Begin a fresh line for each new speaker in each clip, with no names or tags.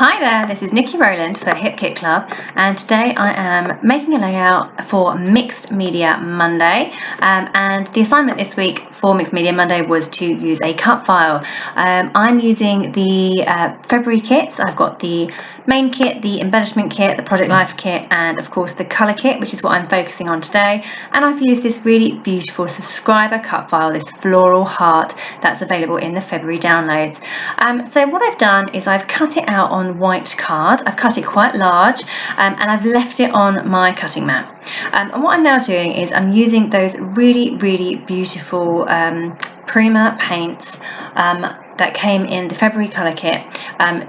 Hi there, this is Nikki Rowland for Hip Kit Club, and today I am making a layout for Mixed Media Monday, and the assignment this week for Mixed Media Monday was to use a cut file. I'm using the February kits. I've got the main kit, the embellishment kit, the Project Life kit, and of course the colour kit, which is what I'm focusing on today. And I've used this really beautiful subscriber cut file, this floral heart that's available in the February downloads. So what I've done is I've cut it out on white card. I've cut it quite large, and I've left it on my cutting mat. And what I'm now doing is I'm using those really beautiful Prima paints that came in the February colour kit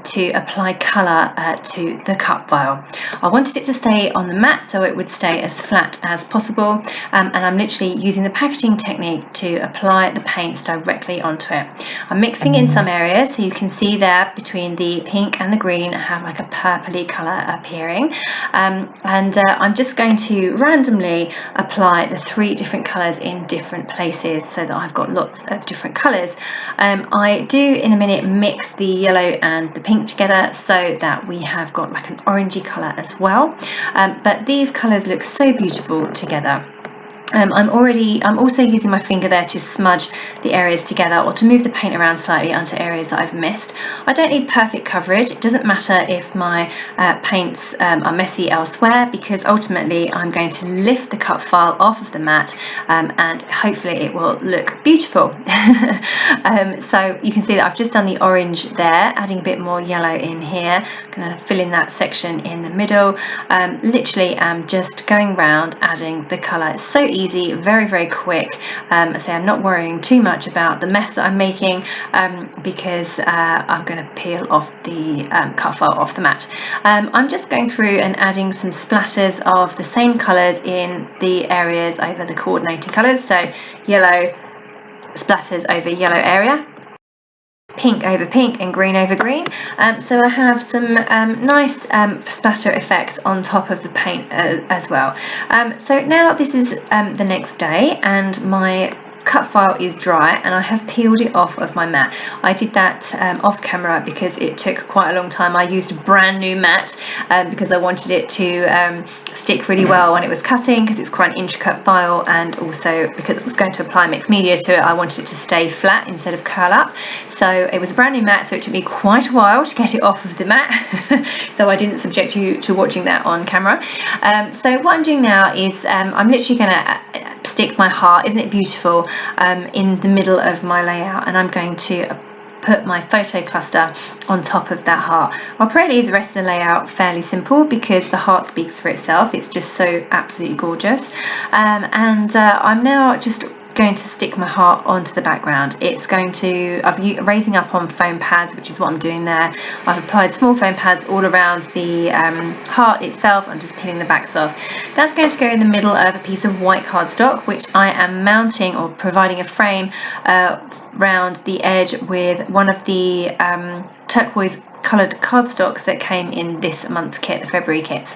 to apply colour to the cut file. I wanted it to stay on the mat so it would stay as flat as possible, and I'm literally using the packaging technique to apply the paints directly onto it. I'm mixing in some areas, so you can see there between the pink and the green I have like a purpley colour appearing, and I'm just going to randomly apply the 3 different colours in different places so that I've got lots of different colours. I do in a minute mix the yellow and the pink together so that we have got like an orangey colour as well, but these colours look so beautiful together. I'm also using my finger there to smudge the areas together or to move the paint around slightly onto areas that I've missed. I don't need perfect coverage. It doesn't matter if my paints are messy elsewhere, because ultimately I'm going to lift the cut file off of the mat, and hopefully it will look beautiful. So you can see that I've just done the orange there, adding a bit more yellow in here. I'm going to fill in that section in the middle. Literally I'm just going round adding the colour. It's so easy, very quick. So I'm not worrying too much about the mess that I'm making, because I'm going to peel off the cut file off the mat. I'm just going through and adding some splatters of the same colours in the areas over the coordinating colours, so yellow splatters over yellow area, pink over pink, and green over green. So I have some nice splatter effects on top of the paint as well. So now this is the next day, and my cut file is dry and I have peeled it off of my mat. I did that off camera because it took quite a long time. I used a brand new mat because I wanted it to stick really well when it was cutting, because it's quite an intricate file, and also because I was going to apply mixed media to it, I wanted it to stay flat instead of curl up. So it was a brand new mat, so it took me quite a while to get it off of the mat. So I didn't subject you to watching that on camera. So what I'm doing now is I'm literally going to stick my heart, isn't it beautiful, in the middle of my layout, and I'm going to put my photo cluster on top of that heart. I'll probably leave the rest of the layout fairly simple because the heart speaks for itself. It's just so absolutely gorgeous. And I'm now just going to stick my heart onto the background. It's going to, I'm raising up on foam pads, which is what I'm doing there. I've applied small foam pads all around the heart itself. I'm just peeling the backs off. That's going to go in the middle of a piece of white cardstock, which I am mounting or providing a frame round the edge with one of the turquoise coloured cardstocks that came in this month's kit, the February kit.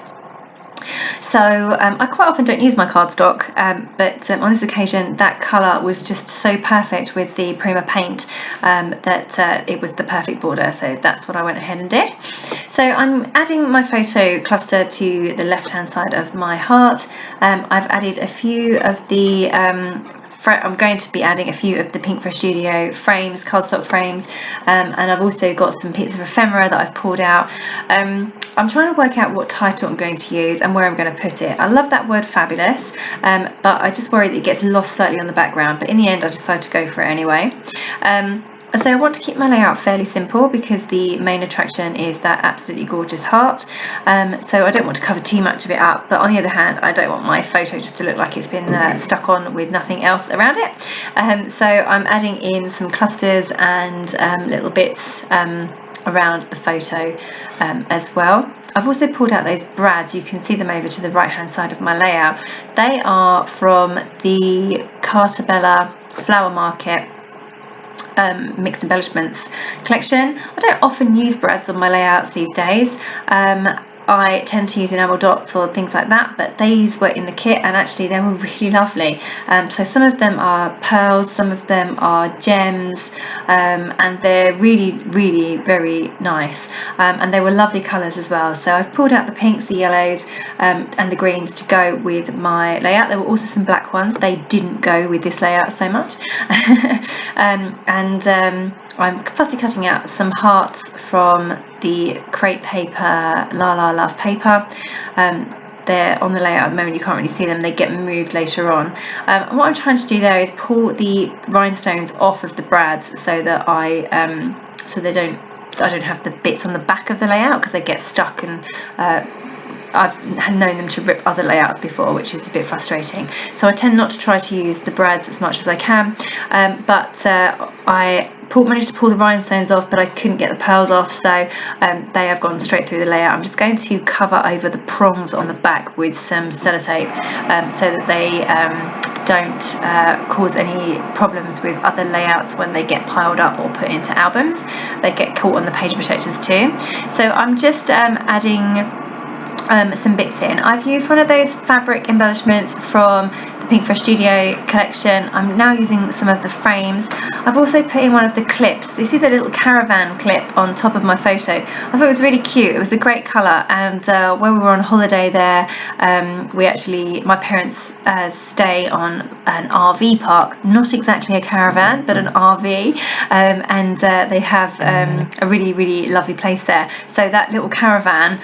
So I quite often don't use my cardstock, but on this occasion that colour was just so perfect with the Prima paint that it was the perfect border, so that's what I went ahead and did. So I'm adding my photo cluster to the left hand side of my heart. I've added a few of the I'm going to be adding a few of the Pinkfresh Studio frames, cardstock frames, and I've also got some bits of ephemera that I've pulled out. I'm trying to work out what title I'm going to use and where I'm going to put it. I love that word fabulous, but I just worry that it gets lost slightly on the background, but in the end I decided to go for it anyway. So I want to keep my layout fairly simple because the main attraction is that absolutely gorgeous heart, so I don't want to cover too much of it up, but on the other hand I don't want my photo just to look like it's been stuck on with nothing else around it. So I'm adding in some clusters and little bits around the photo as well. I've also pulled out those brads. You can see them over to the right hand side of my layout. They are from the Carta Bella Flower Market mixed embellishments collection. I don't often use brads on my layouts these days, I tend to use enamel dots or things like that, but these were in the kit and actually they were really lovely. So some of them are pearls, some of them are gems, and they're really very nice, and they were lovely colours as well. So I've pulled out the pinks, the yellows, and the greens to go with my layout. There were also some black ones. They didn't go with this layout so much. I'm fussy cutting out some hearts from the crepe paper, La La Love paper. They're on the layout at the moment, you can't really see them, they get moved later on. And what I'm trying to do there is pull the rhinestones off of the brads so that I don't have the bits on the back of the layout, because they get stuck, and I've known them to rip other layouts before, which is a bit frustrating. So I tend not to try to use the brads as much as I can, but I managed to pull the rhinestones off, but I couldn't get the pearls off, so they have gone straight through the layout. I'm just going to cover over the prongs on the back with some sellotape, so that they don't cause any problems with other layouts when they get piled up or put into albums. They get caught on the page protectors too. So I'm just adding some bits in. I've used one of those fabric embellishments from the Pinkfresh Studio collection. I'm now using some of the frames. I've also put in one of the clips. You see the little caravan clip on top of my photo? I thought it was really cute. It was a great colour, and when we were on holiday there, my parents stay on an RV park, not exactly a caravan, but an RV, and they have a really lovely place there. So that little caravan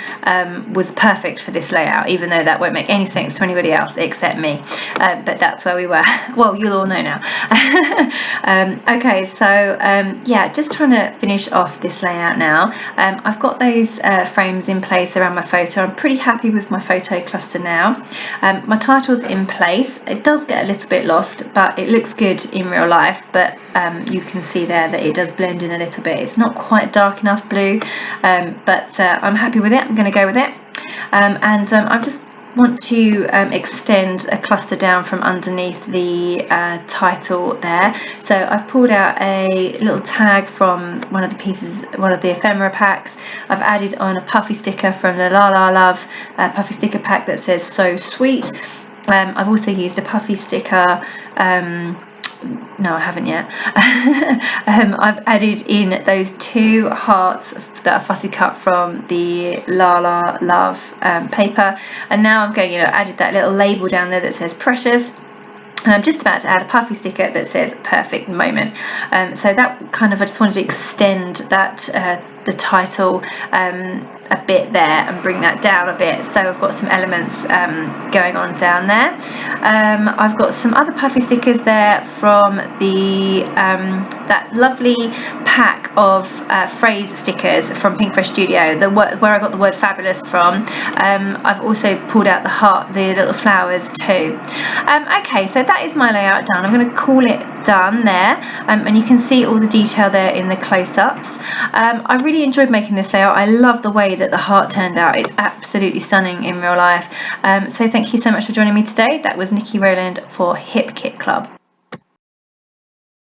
was perfect for this layout, even though that won't make any sense to anybody else except me, but that's where we were. Well, you'll all know now. Okay, so yeah, just trying to finish off this layout now. I've got those frames in place around my photo. I'm pretty happy with my photo cluster now. My title's in place. It does get a little bit lost, but it looks good in real life, but you can see there that it does blend in a little bit. It's not quite dark enough blue, but I'm happy with it. I'm going to go with it. I just want to extend a cluster down from underneath the title there. So I've pulled out a little tag from one of the pieces, one of the ephemera packs. I've added on a puffy sticker from the La La Love puffy sticker pack that says "So Sweet." I've also used a puffy sticker. No, I haven't yet. I've added in those two hearts that are fussy cut from the La La Love paper, and now I'm going, added that little label down there that says Precious. And I'm just about to add a puffy sticker that says Perfect Moment. So that kind of, I just wanted to extend that the title a bit there and bring that down a bit. So I've got some elements going on down there. I've got some other puffy stickers there from the that lovely pack of phrase stickers from Pinkfresh Studio, where I got the word fabulous from. I've also pulled out the little flowers too. Okay, so that is my layout done. I'm going to call it done there, and you can see all the detail there in the close-ups. I really enjoyed making this layout. I love the way that the heart turned out. It's absolutely stunning in real life. So thank you so much for joining me today. That was Nikki Rowland for Hip Kit Club.